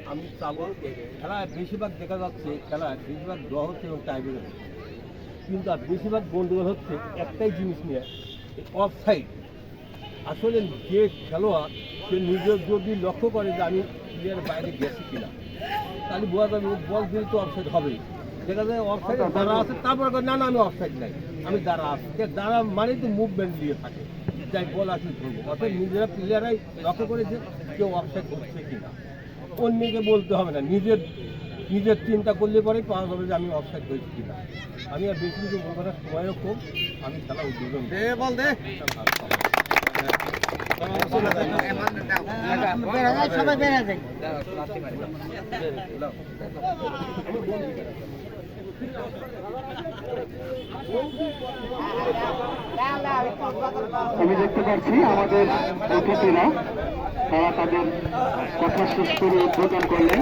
আমি চাবো খেলা বেশিরভাগ দেখা যাচ্ছে খেলা বেশিরভাগ ড্র হচ্ছে এবং টাইব্রেকার হচ্ছে, কিন্তু আর বেশিরভাগ গন্ডগোল হচ্ছে একটাই জিনিস নিয়ে, অফ সাইড। আসলে যে খেলোয়াড় সে নিজের যদি লক্ষ্য করে যে আমি প্লেয়ার বাইরে গেছি কিনা, তাহলে বোঝা যাবে বল দিলে তো অফসাইড হবেই। দেখা যায় অফসাইড দাঁড়া আছে, তারপরে না না আমি অফসাইড নাই, আমি দাঁড়া আছি। দাঁড়া মানে তো মুভমেন্ট দিয়ে থাকে, যাই বল আসলে ধরবো। অর্থাৎ নিজেরা প্লেয়ারাই লক্ষ্য করে যে কেউ অফসাইড হচ্ছে কিনা, অন্যকে বলতে হবে না, নিজের নিজের চিন্তা করলে পরেই পাওয়া যাবে যে আমি অফসাইড হয়েছি কিনা। আমি আর বেশি কিছু বলবো না, সময়ও কম, আমি খেলা উদ্বোধন বল দে। সবাই বেড়ে যায়। আমি দেখতে পাচ্ছি আমাদের অতিথিরা তারা তাদের কথা শেষ করে উদ্বোধন করলেন।